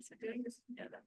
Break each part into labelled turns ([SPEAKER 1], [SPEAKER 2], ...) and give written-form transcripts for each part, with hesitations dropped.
[SPEAKER 1] Thanks for doing this together.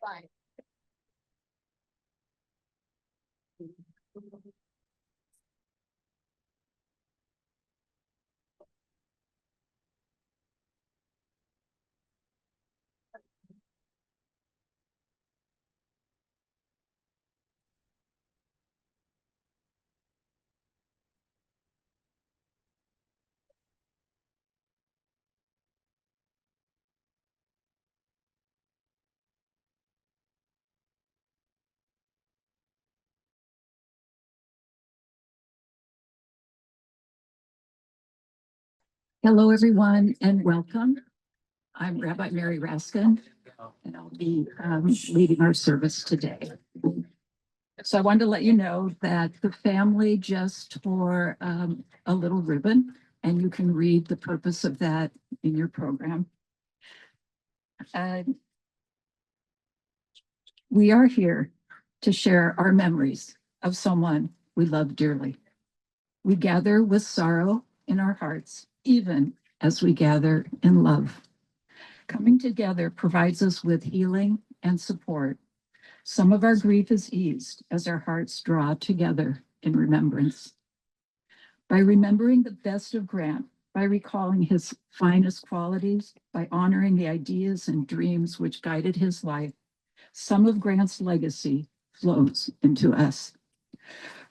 [SPEAKER 1] Fine. Hello, everyone, and welcome. I'm Rabbi Mary Raskin, and I'll be leading our service today. So I wanted to let you know that the family just tore a little ribbon, and you can read the purpose of that in your program. We are here to share our memories of someone we love dearly. We gather with sorrow in our hearts, even as we gather in love. Coming together provides us with healing and support. Some of our grief is eased as our hearts draw together in remembrance. By remembering the best of Grant, by recalling his finest qualities, by honoring the ideas and dreams which guided his life, some of Grant's legacy flows into us.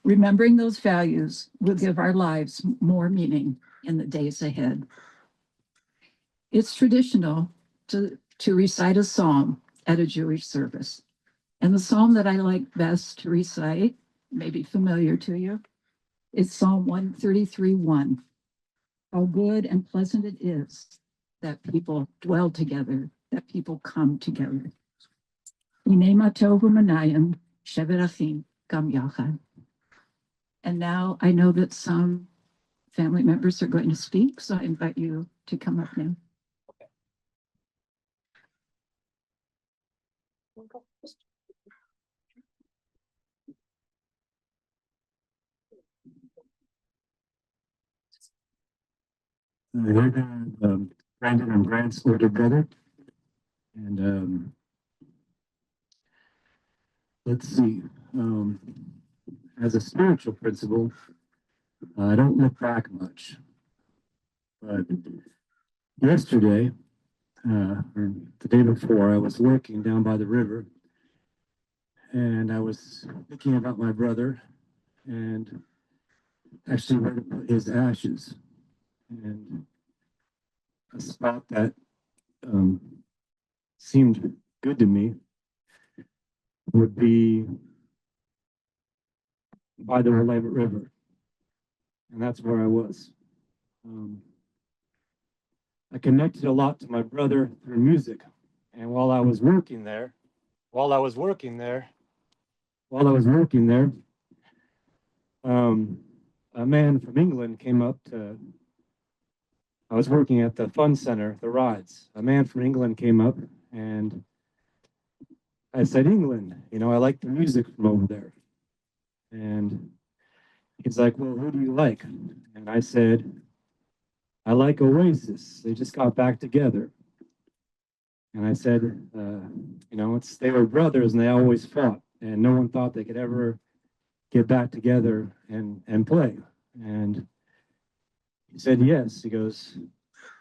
[SPEAKER 1] Remembering those values will give our lives more meaning in the days ahead. It's traditional to recite a psalm at a Jewish service. And the psalm that I like best to recite, may be familiar to you, is Psalm 133:1. How good and pleasant it is that people dwell together, that people come together. Hinei tov u'manayim shevet achim gam yachad. And now I know that some family members are going to speak, so I invite you to come up now.
[SPEAKER 2] Brandon and Grant's older brother. And let's see, as a spiritual principle, I don't look back much. But yesterday, or the day before, I was working down by the river, and I was thinking about my brother and actually where to put his ashes. And a spot that seemed good to me would be by the Willamette River. And that's where I was. I connected a lot to my brother through music. And while I was working there, a man from England came up to, I was working at the fun center, the rides. A man from England came up and I said, England, I like the music from over there. And he's like, well, who do you like? And I said, I like Oasis. They just got back together. And I said, they were brothers and they always fought. And no one thought they could ever get back together and play. And he said, yes. He goes,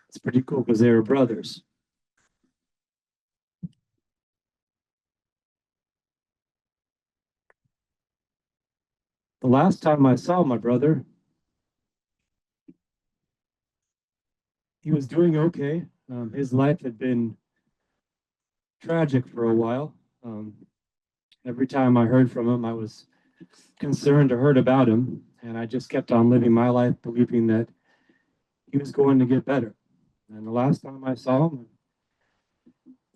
[SPEAKER 2] it's pretty cool because they were brothers. The last time I saw my brother, he was doing okay. His life had been tragic for a while. Every time I heard from him, I was concerned or heard about him. And I just kept on living my life believing that he was going to get better. And the last time I saw him,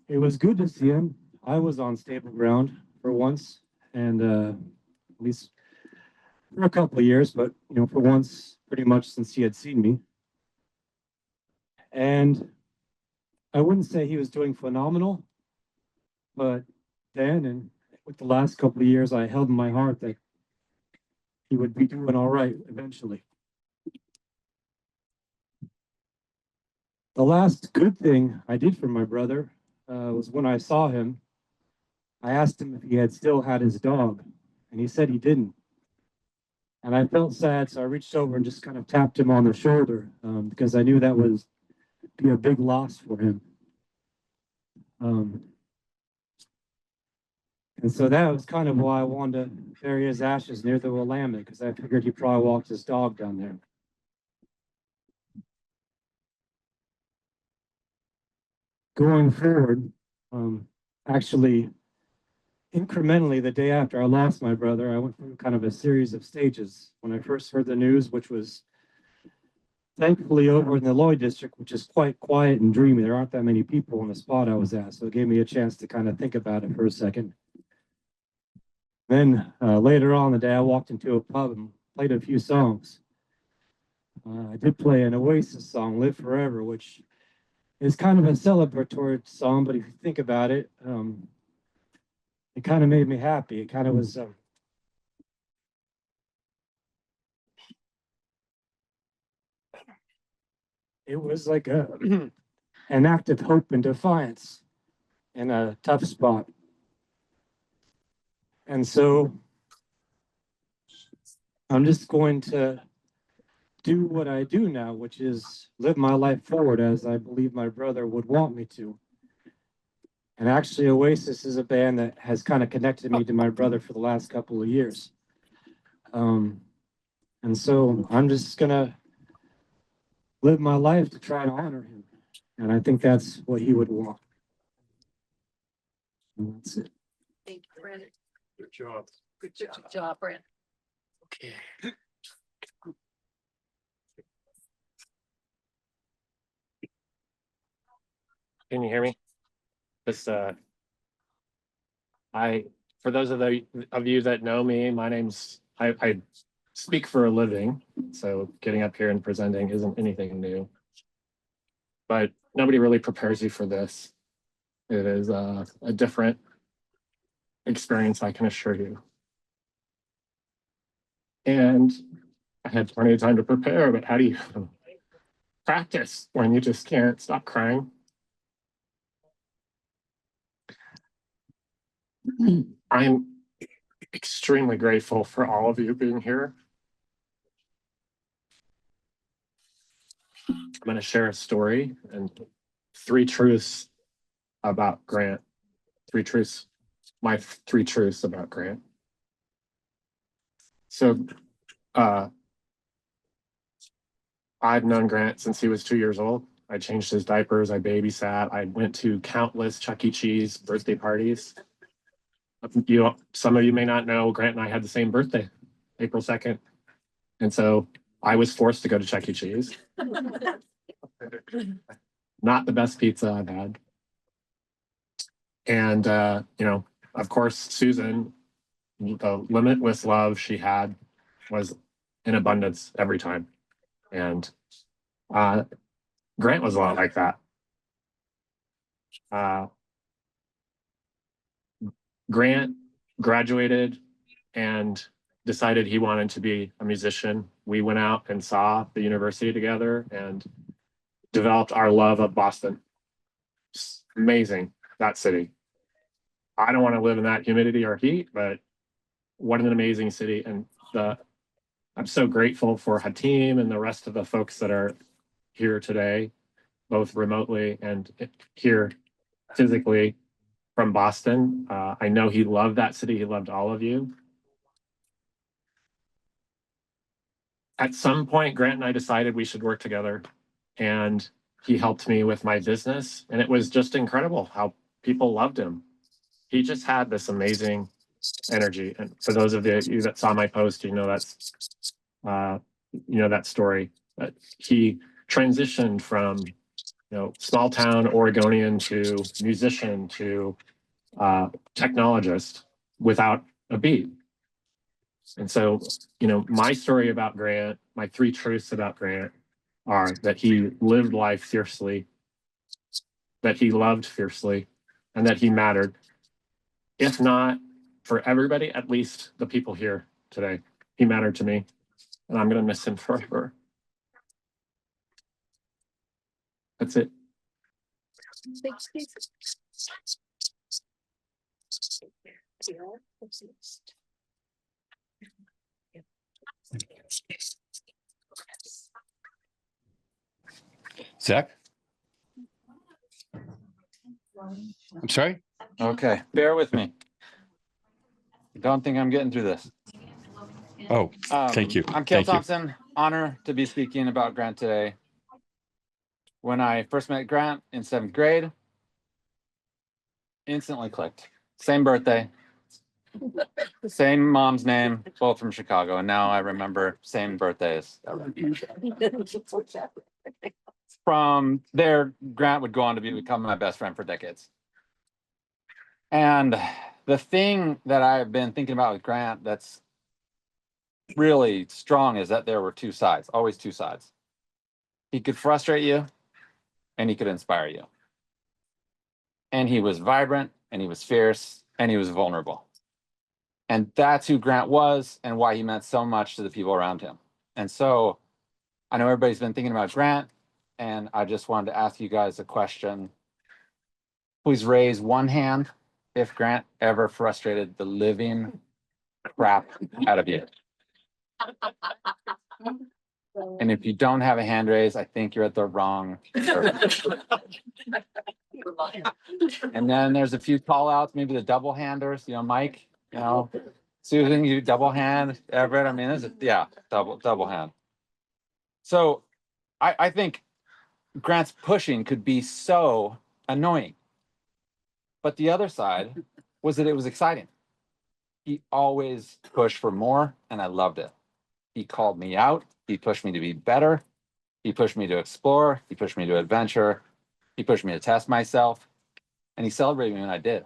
[SPEAKER 2] it was good to see him. I was on stable ground for once, and at least for a couple of years, but for once, pretty much since he had seen me. And I wouldn't say he was doing phenomenal, but then and with the last couple of years, I held in my heart that he would be doing all right eventually. The last good thing I did for my brother was when I saw him. I asked him if he had still had his dog, and he said he didn't. And I felt sad, so I reached over and just kind of tapped him on the shoulder because I knew that was be a big loss for him. And so that was kind of why I wanted to bury his ashes near the Willamette, because I figured he probably walked his dog down there. Going forward, actually, incrementally, the day after I lost my brother, I went through kind of a series of stages. When I first heard the news, which was thankfully over in the Lloyd district, which is quite quiet and dreamy. There aren't that many people in the spot I was at, so it gave me a chance to kind of think about it for a second. Then later on the day, I walked into a pub and played a few songs. I did play an Oasis song, Live Forever, which is kind of a celebratory song, but if you think about it, it kind of made me happy. It kind of was it was like an act of hope and defiance in a tough spot. And so I'm just going to do what I do now, which is live my life forward as I believe my brother would want me to. And actually, Oasis is a band that has kind of connected me to my brother for the last couple of years. And so I'm just going to live my life to try to honor him. And I think that's what he would want. And that's it.
[SPEAKER 3] Thank you, Brent.
[SPEAKER 4] Good job.
[SPEAKER 3] Good job, Brent.
[SPEAKER 4] Okay. Can you hear me? This for those of you that know me, my name's I speak for a living, so getting up here and presenting isn't anything new. But nobody really prepares you for this. It is a different experience, I can assure you. And I had plenty of time to prepare, but how do you practice when you just can't stop crying? I'm extremely grateful for all of you being here. I'm going to share a story and 3 truths about Grant. 3 truths, my 3 truths about Grant. So I've known Grant since he was 2 years old. I changed his diapers, I babysat, I went to countless Chuck E. Cheese birthday parties. Some of you may not know, Grant and I had the same birthday, April 2nd. And so I was forced to go to Chuck E. Cheese. Not the best pizza I've had. And, of course, Susan, the limitless love she had was in abundance every time. And Grant was a lot like that. Grant graduated and decided he wanted to be a musician. We went out and saw the university together and developed our love of Boston. It's amazing, that city. I don't want to live in that humidity or heat, but what an amazing city. And I'm so grateful for Hatim and the rest of the folks that are here today, both remotely and here physically from Boston. I know he loved that city. He loved all of you. At some point, Grant and I decided we should work together, and he helped me with my business. And it was just incredible how people loved him. He just had this amazing energy. And for those of you that saw my post, that story. He transitioned from small town Oregonian to musician to technologist without a beat. And so, my story about Grant, my 3 truths about Grant are that he lived life fiercely, that he loved fiercely, and that he mattered. If not for everybody, at least the people here today. He mattered to me, and I'm going to miss him forever. That's it.
[SPEAKER 5] Zach? I'm sorry?
[SPEAKER 6] Okay, bear with me. Don't think I'm getting through this.
[SPEAKER 5] Oh, thank you.
[SPEAKER 6] I'm Cale
[SPEAKER 5] Thank you.
[SPEAKER 6] Thompson. Honor to be speaking about Grant today. When I first met Grant in 7th grade, instantly clicked. Same birthday, same mom's name, both from Chicago. And now I remember same birthdays. From there, Grant would go on to become my best friend for decades. And the thing that I've been thinking about with Grant that's really strong is that there were 2 sides, always 2 sides. He could frustrate you and he could inspire you. And he was vibrant and he was fierce and he was vulnerable. And that's who Grant was and why he meant so much to the people around him. And so I know everybody's been thinking about Grant, and I just wanted to ask you guys a question. Please raise one hand if Grant ever frustrated the living crap out of you. And if you don't have a hand raised, I think you're at the wrong person. And then there's a few call outs, maybe the double handers, Mike, Susan, you double hand, Everett. I mean, double hand. So I think Grant's pushing could be so annoying. But the other side was that it was exciting. He always pushed for more, and I loved it. He called me out. He pushed me to be better. He pushed me to explore. He pushed me to adventure. He pushed me to test myself. And he celebrated me when I did.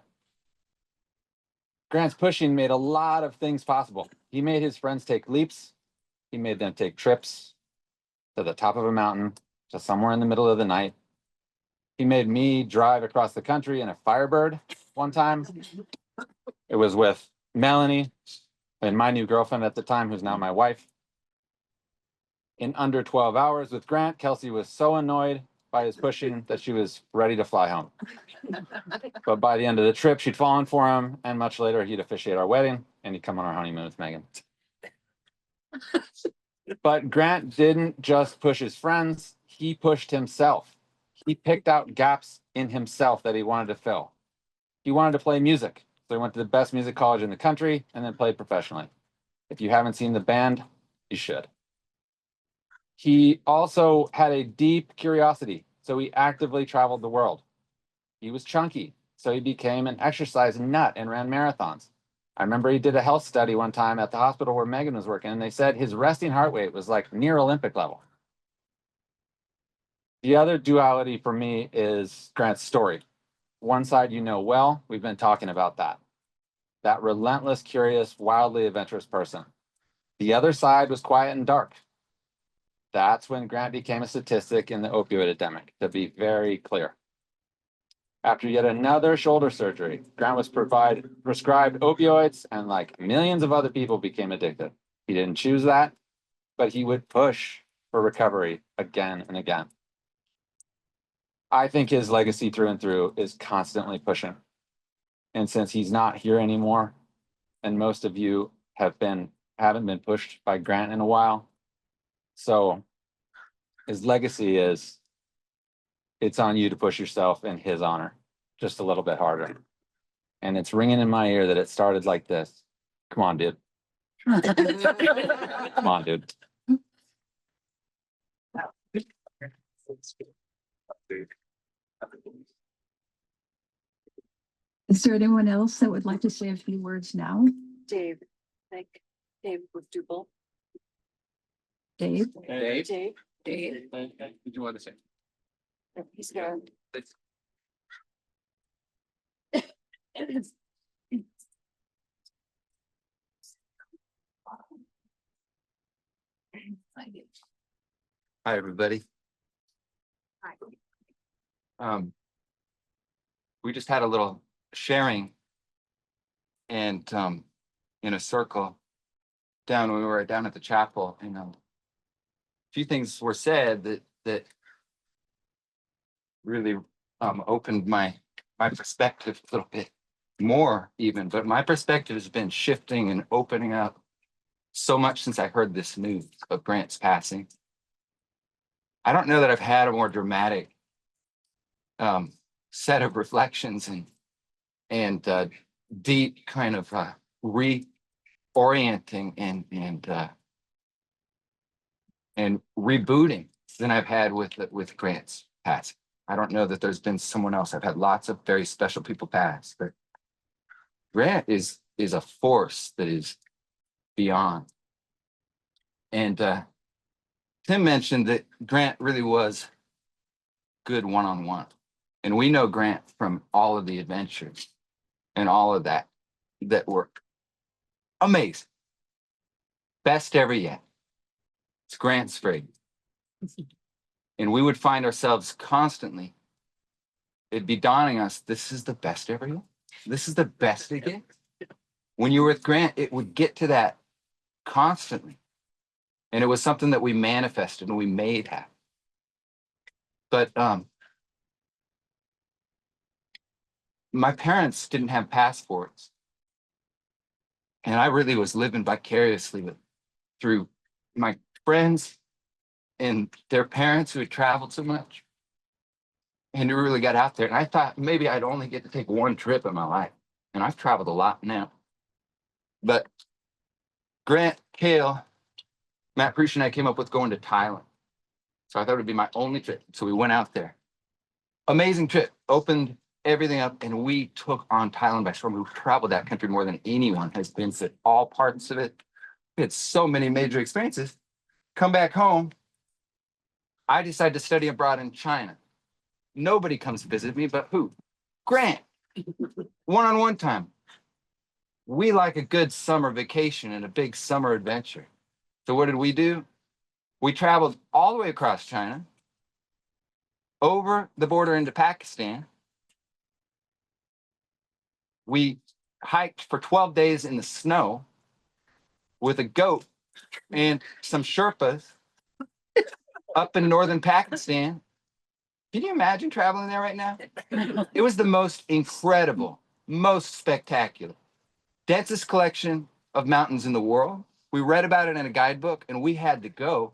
[SPEAKER 6] Grant's pushing made a lot of things possible. He made his friends take leaps. He made them take trips to the top of a mountain, to somewhere in the middle of the night. He made me drive across the country in a Firebird one time. It was with Melanie and my new girlfriend at the time, who's now my wife. In under 12 hours with Grant, Kelsey was so annoyed by his pushing that she was ready to fly home. But by the end of the trip, she'd fallen for him, and much later, he'd officiate our wedding, and he'd come on our honeymoon with Megan. But Grant didn't just push his friends, he pushed himself. He picked out gaps in himself that he wanted to fill. He wanted to play music, so he went to the best music college in the country and then played professionally. If you haven't seen the band, you should. He also had a deep curiosity, so he actively traveled the world. He was chunky, so he became an exercise nut and ran marathons. I remember he did a health study one time at the hospital where Megan was working, and they said his resting heart rate was like near Olympic level. The other duality for me is Grant's story. One side you know well, we've been talking about that. That relentless, curious, wildly adventurous person. The other side was quiet and dark. That's when Grant became a statistic in the opioid epidemic, to be very clear. After yet another shoulder surgery, Grant was prescribed opioids, and like millions of other people became addicted. He didn't choose that, but he would push for recovery again and again. I think his legacy through and through is constantly pushing. And since he's not here anymore, and most of you haven't been pushed by Grant in a while, so his legacy is, it's on you to push yourself in his honor just a little bit harder. And it's ringing in my ear that it started like this. Come on, dude. Come on, dude.
[SPEAKER 1] Is there anyone else that would like to say a few words now?
[SPEAKER 3] Dave, like Dave with Duple.
[SPEAKER 1] Dave?
[SPEAKER 6] Dave?
[SPEAKER 3] Dave.
[SPEAKER 6] What did you want to say?
[SPEAKER 3] He's there.
[SPEAKER 7] Hi, everybody.
[SPEAKER 3] Hi.
[SPEAKER 7] We just had a little sharing and in a circle down when we were down at the chapel, and a few things were said that really opened my perspective a little bit more even, but my perspective has been shifting and opening up so much since I heard this news of Grant's passing. I don't know that I've had a more dramatic set of reflections and deep kind of reorienting and rebooting than I've had with Grant's passing. I don't know that there's been someone else. I've had lots of very special people pass, but Grant is a force that is beyond. And Tim mentioned that Grant really was good one-on-one. And we know Grant from all of the adventures and all of that were amazing. Best ever yet. It's Grant's phrase. And we would find ourselves constantly, it'd be dawning us, this is the best ever yet. This is the best it gets. When you were with Grant, it would get to that constantly. And it was something that we manifested and we made happen. But my parents didn't have passports. And I really was living vicariously through my friends and their parents who had traveled so much and who really got out there. And I thought maybe I'd only get to take one trip in my life. And I've traveled a lot now. But Grant, Kale, Matt Preach and I came up with going to Thailand. So I thought it would be my only trip. So we went out there. Amazing trip. Opened everything up, and we took on Thailand by storm. We traveled that country more than anyone has been to all parts of it. We had so many major experiences. Come back home. I decided to study abroad in China. Nobody comes to visit me, but who? Grant. One-on-one time. We like a good summer vacation and a big summer adventure. So what did we do? We traveled all the way across China, over the border into Pakistan. We hiked for 12 days in the snow with a goat and some Sherpas up in northern Pakistan. Can you imagine traveling there right now? It was the most incredible, most spectacular, densest collection of mountains in the world. We read about it in a guidebook and we had to go.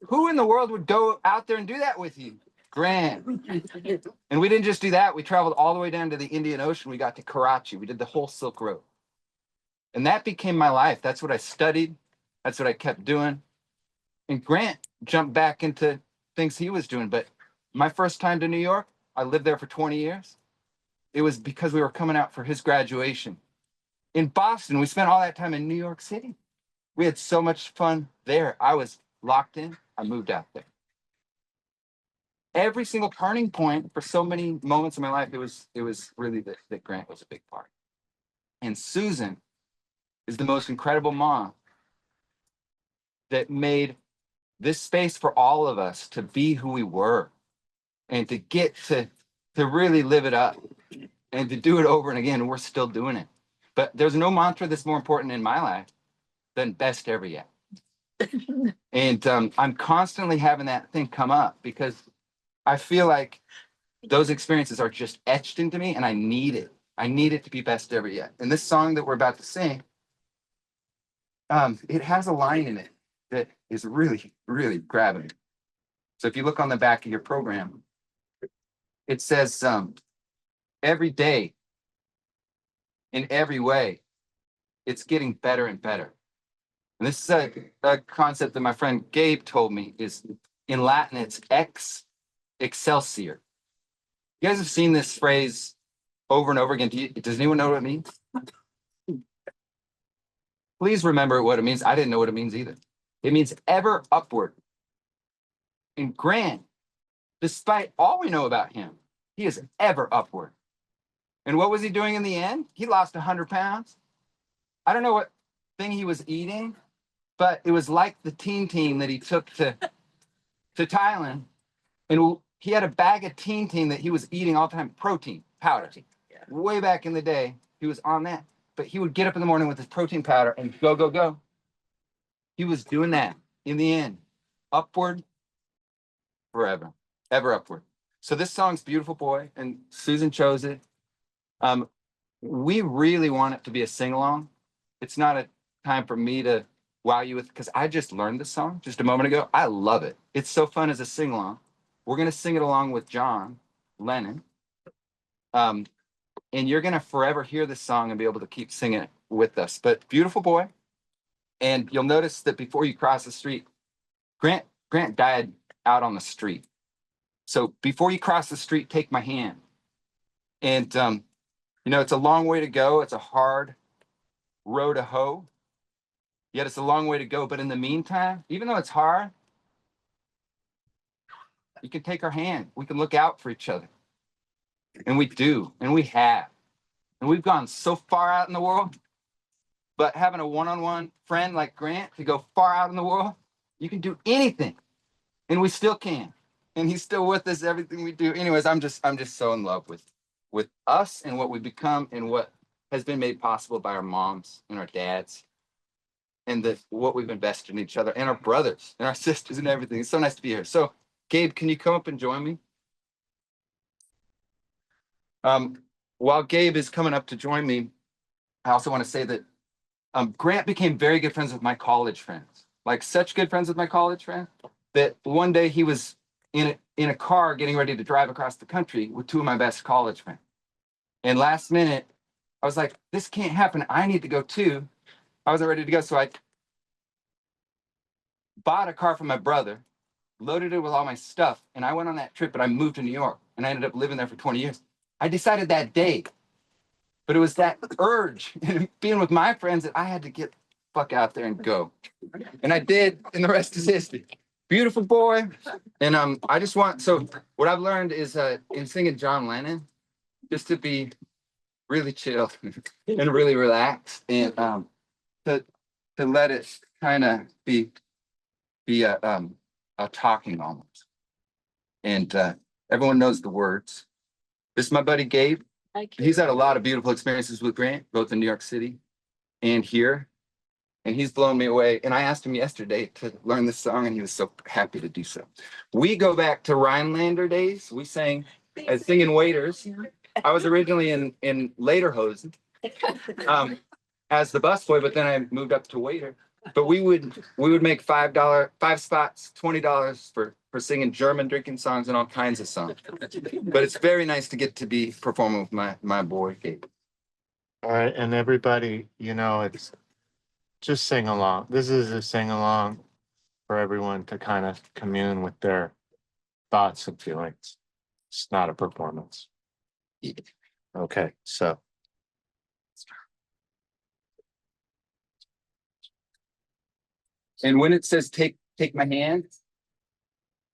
[SPEAKER 7] Who in the world would go out there and do that with you? Grant. And we didn't just do that. We traveled all the way down to the Indian Ocean. We got to Karachi. We did the whole Silk Road. And that became my life. That's what I studied. That's what I kept doing. And Grant jumped back into things he was doing. But my first time to New York, I lived there for 20 years. It was because we were coming out for his graduation. In Boston, we spent all that time in New York City. We had so much fun there. I was locked in. I moved out there. Every single turning point for so many moments in my life, it was really that Grant was a big part. And Susan is the most incredible mom that made this space for all of us to be who we were and to get to to really live it up and to do it over and again. And we're still doing it. But there's no mantra that's more important in my life than best ever yet. And I'm constantly having that thing come up because I feel like those experiences are just etched into me and I need it. I need it to be best ever yet. And this song that we're about to sing, it has a line in it that is really, really grabbing me. So if you look on the back of your program, it says, every day, in every way, it's getting better and better. And this is a concept that my friend Gabe told me is in Latin, it's ex excelsior. You guys have seen this phrase over and over again. Does anyone know what it means? Please remember what it means. I didn't know what it means either. It means ever upward. And Grant, despite all we know about him, he is ever upward. And what was he doing in the end? He lost 100 pounds. I don't know what thing he was eating, but it was like the teen that he took to Thailand. And he had a bag of teen that he was eating all the time, protein powder. Yeah. Way back in the day, he was on that. But he would get up in the morning with his protein powder and go, go, go. He was doing that in the end. Upward forever, ever upward. So this song's Beautiful Boy, and Susan chose it. We really want it to be a sing-along. It's not a time for me to wow you with, because I just learned this song just a moment ago. I love it. It's so fun as a sing-along. We're going to sing it along with John Lennon. And you're going to forever hear this song and be able to keep singing it with us. But Beautiful Boy. And you'll notice that before you cross the street, Grant died out on the street. So before you cross the street, take my hand. And, you know, it's a long way to go. It's a hard row to hoe. Yet it's a long way to go. But in the meantime, even though it's hard, you can take our hand. We can look out for each other. And we do. And we have. And we've gone so far out in the world. But having a one-on-one friend like Grant to go far out in the world, you can do anything. And we still can. And he's still with us, everything we do. Anyways, I'm just so in love with us and what we've become and what has been made possible by our moms and our dads. And what we've invested in each other and our brothers and our sisters and everything. It's so nice to be here. So, Gabe, can you come up and join me? While Gabe is coming up to join me, I also want to say that Grant became very good friends with my college friends, like such good friends with my college friends that one day he was in a car getting ready to drive across the country with two of my best college friends. And last minute, I was like, this can't happen. I need to go too. I wasn't ready to go. So I bought a car from my brother, loaded it with all my stuff, and I went on that trip and I moved to New York and I ended up living there for 20 years. I decided that day, but it was that urge being with my friends that I had to get the fuck out there and go. And I did, and the rest is history. Beautiful Boy. And I just want, so what I've learned is in singing John Lennon, just to be really chill and really relaxed and to let it kind of be a talking almost. And everyone knows the words. This is my buddy Gabe. He's had a lot of beautiful experiences with Grant, both in New York City and here. And he's blown me away. And I asked him yesterday to learn this song, and he was so happy to do so. We go back to Rhinelander days. We sang as singing waiters. I was originally in Lederhosen as the busboy, but then I moved up to waiter. But we would make $5 spots, $20 for singing German drinking songs and all kinds of songs. But it's very nice to get to be performing with my boy Gabe.
[SPEAKER 8] All right, and everybody, you know, it's just sing along. This is a sing along for everyone to kind of commune with their thoughts and feelings. It's not a performance. Okay, so.
[SPEAKER 7] And when it says take my hand,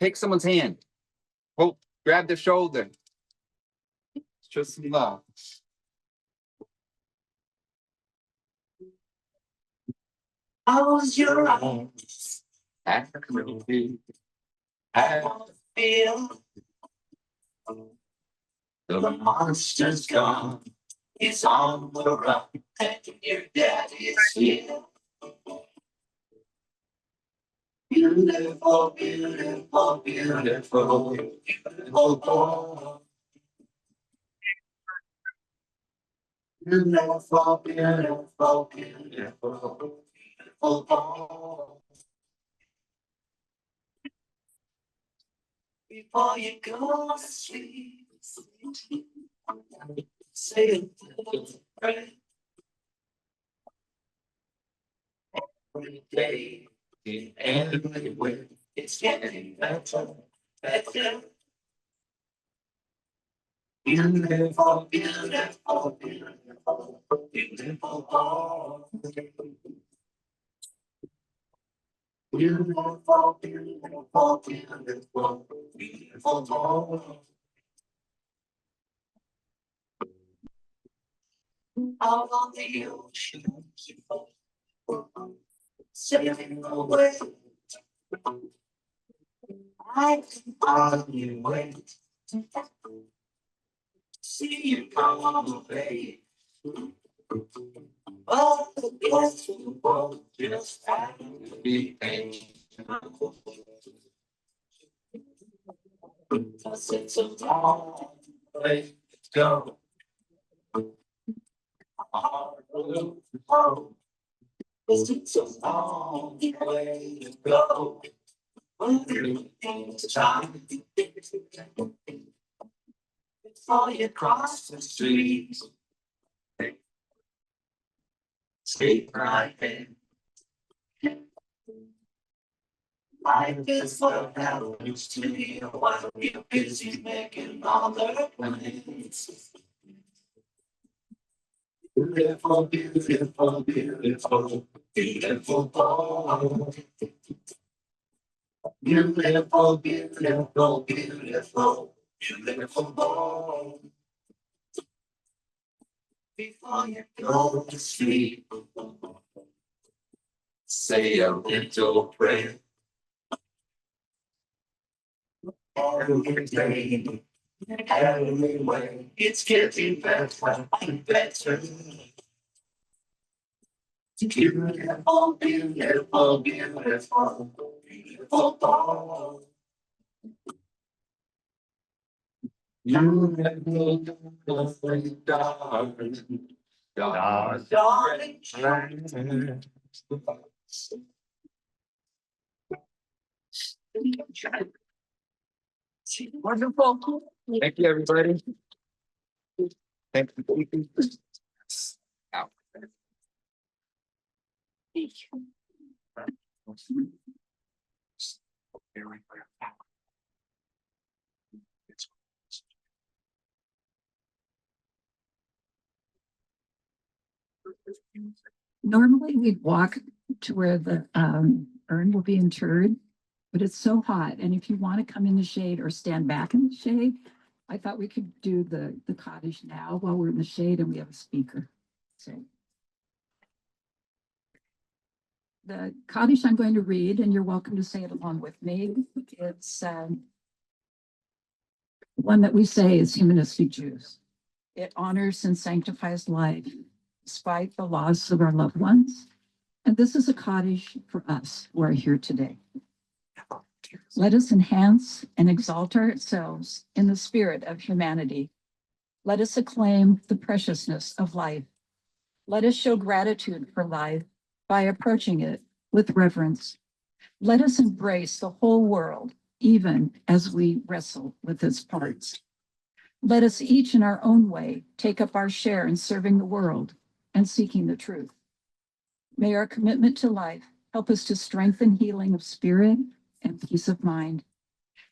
[SPEAKER 7] take someone's hand. Grab their shoulder. Show some love. Close your eyes. I feel. The monster's gone. He's on the run. And your daddy's here. Beautiful, beautiful, beautiful, beautiful boy. Beautiful, beautiful, beautiful, beautiful boy. Before you go to sleep, say a little prayer every day, in every way. It's getting better, better. Beautiful, beautiful, beautiful, beautiful boy. Beautiful, beautiful, beautiful, beautiful boy. Out on the ocean, sailing away. I can hardly wait to see you come away. Oh, I guess you won't just have to be patient. Cause it's a long way to go. Oh, cause it's a long way to go. It's time before you cross the street. Stay right there. Life is what happens to you while you're busy making all the plans. Beautiful, beautiful, beautiful, beautiful boy. Beautiful, beautiful, beautiful, beautiful boy. Before you go to sleep, say a little prayer. Every day, every way, it's getting better and better. Beautiful, beautiful, beautiful, beautiful boy. Beautiful, darling, darling, darling. Wonderful. Thank you, everybody. Thank you. Out.
[SPEAKER 1] Normally we'd walk to where the urn will be interred, but it's so hot. And if you want to come in the shade or stand back in the shade, I thought we could do the cottage now while we're in the shade and we have a speaker. So the cottage I'm going to read, and you're welcome to say it along with me. It's one that we say as humanistic Jews. It honors and sanctifies life despite the loss of our loved ones. And this is a cottage for us who are here today. Let us enhance and exalt ourselves in the spirit of humanity. Let us acclaim the preciousness of life. Let us show gratitude for life by approaching it with reverence. Let us embrace the whole world, even as we wrestle with its parts. Let us each in our own way take up our share in serving the world and seeking the truth. May our commitment to life help us to strengthen healing of spirit and peace of mind.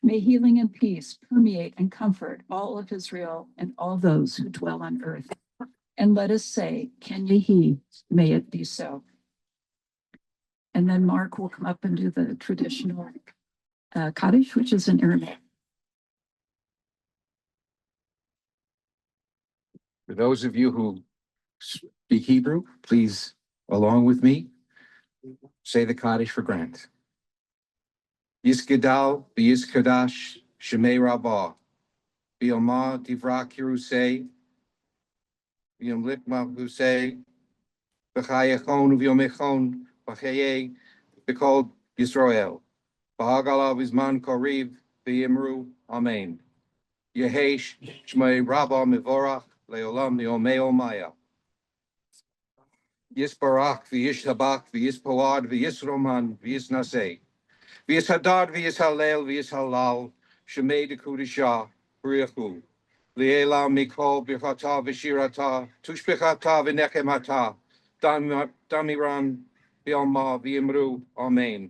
[SPEAKER 1] May healing and peace permeate and comfort all of Israel and all those who dwell on earth. And let us say, Ken Yehi, may it be so. And then Mark will come up and do the traditional Kaddish, which is in Aramaic.
[SPEAKER 9] For those of you who speak Hebrew, please, along with me, say the Kaddish for Grant. Yisgadal v'yiskadash Shemei Rabbah Bioma Divra Kiruse, Biom Litma Huse, Bechayachon Viomechon, Bachaye, Bechol Yisrael. Bahagala Visman Koriv, Vimru, Amen. Yehesh, Shmei Rabba Mivorach, Leolam Neomeo Maya. Yisbarach, Vishtabach, Vispoad, Visroman, Visnase. Vis Hadad, Vis Halel, Vis Halal, Shemei de Kudisha, Briahu. Liela Mikol, Birhata, Vishirata, Tushbihata, Vinekemata, Damiran, Bialma, Vimru, Amen.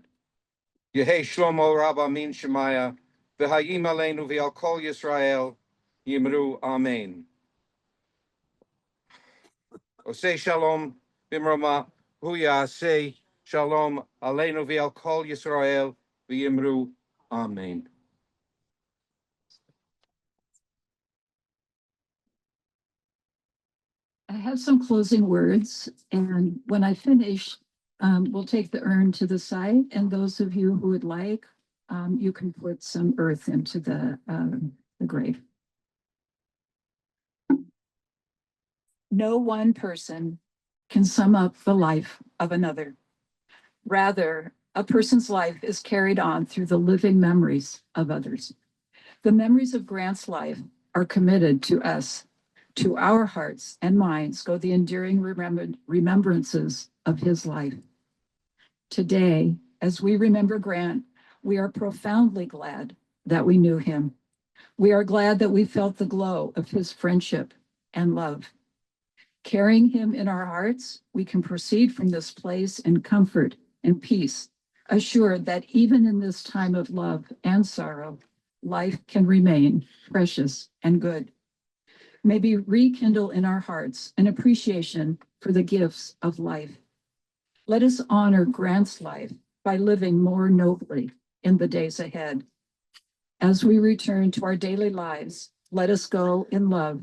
[SPEAKER 9] Yehe Shlomo Rabba Min Shemaya, Vihayim Aleinu Vial Kol Yisrael, Yimru, Amen. Osei Shalom, Bimrama, Huya, say Shalom, Aleinu Vial Kol Yisrael, Vimru, Amen.
[SPEAKER 1] I have some closing words, and when I finish, we'll take the urn to the side, and those of you who would like, you can put some earth into the grave. No one person can sum up the life of another. Rather, a person's life is carried on through the living memories of others. The memories of Grant's life are committed to us. To our hearts and minds go the enduring remembrances of his life. Today, as we remember Grant, we are profoundly glad that we knew him. We are glad that we felt the glow of his friendship and love. Carrying him in our hearts, we can proceed from this place in comfort and peace, assured that even in this time of love and sorrow, life can remain precious and good. May we rekindle in our hearts an appreciation for the gifts of life. Let us honor Grant's life by living more nobly in the days ahead. As we return to our daily lives, let us go in love,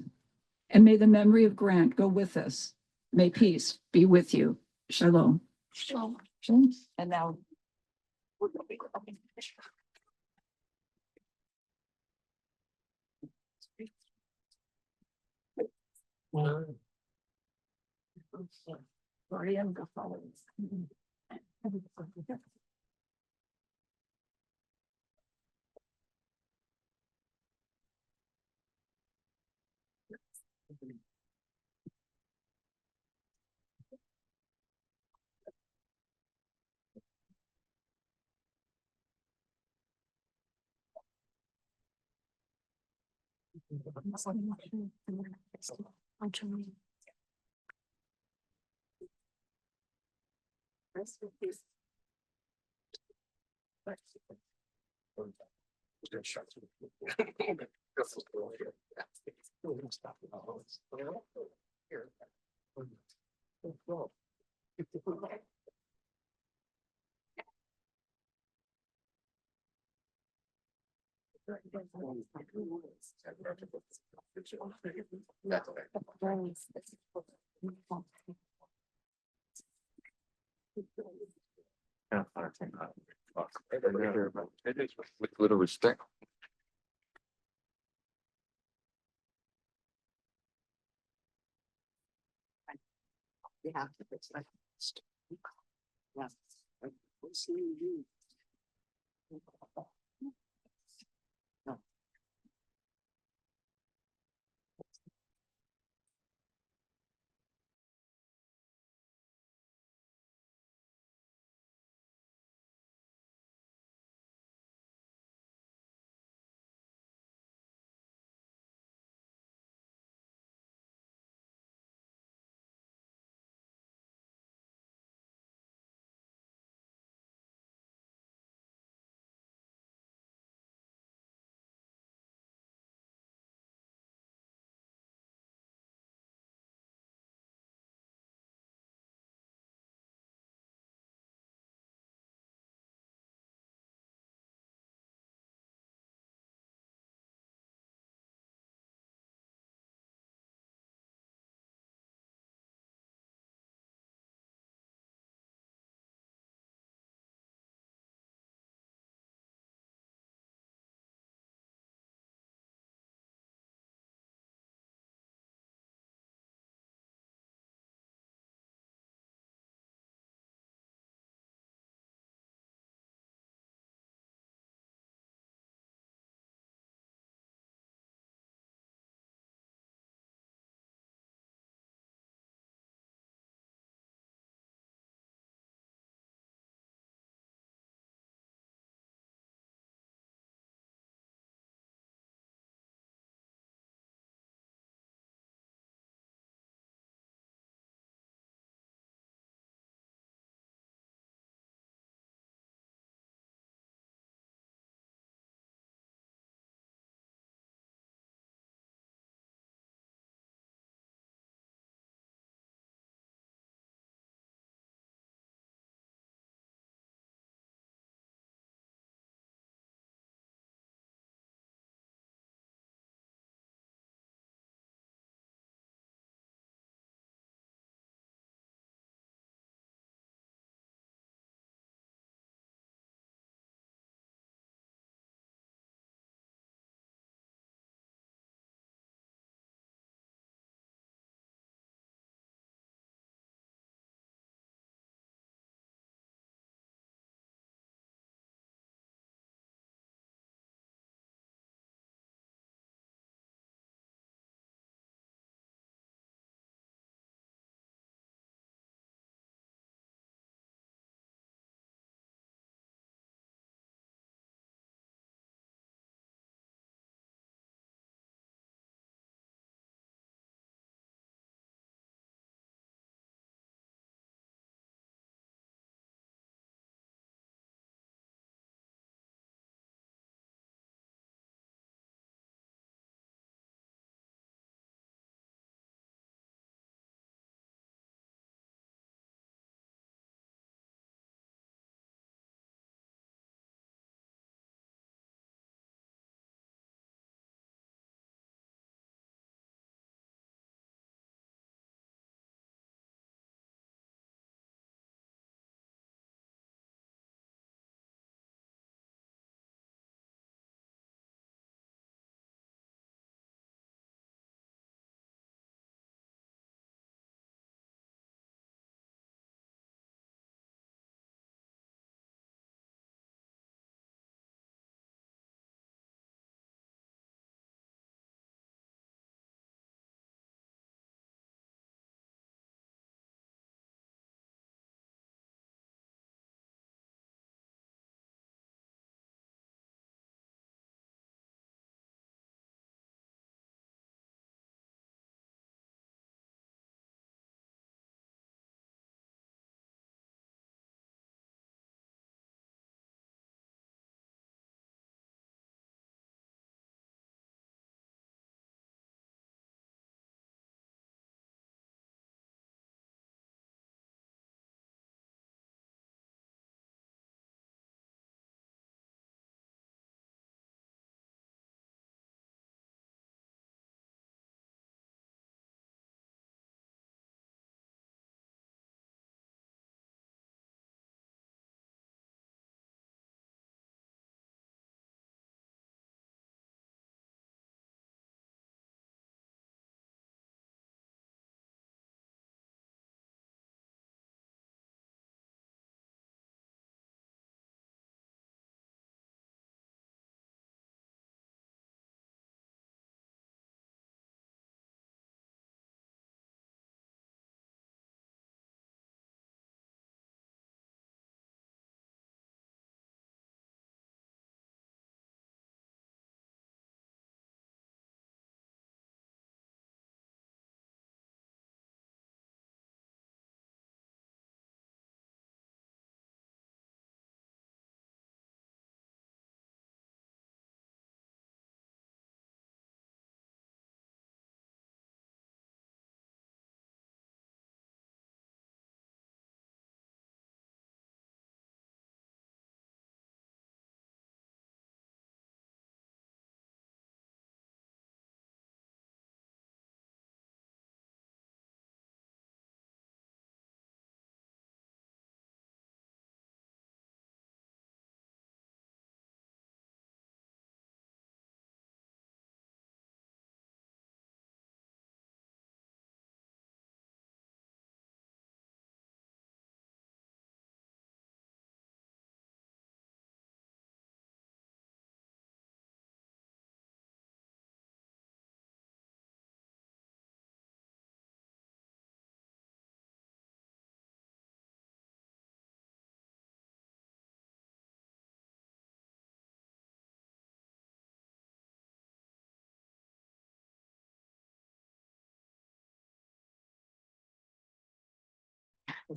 [SPEAKER 1] and may the memory of Grant go with us. May peace be with you. Shalom.
[SPEAKER 3] Shalom.
[SPEAKER 1] Shalom. And now.
[SPEAKER 9] With little respect.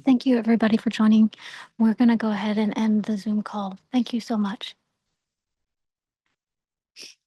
[SPEAKER 10] Thank you, everybody, for joining. We're going to go ahead and end the Zoom call. Thank you so much.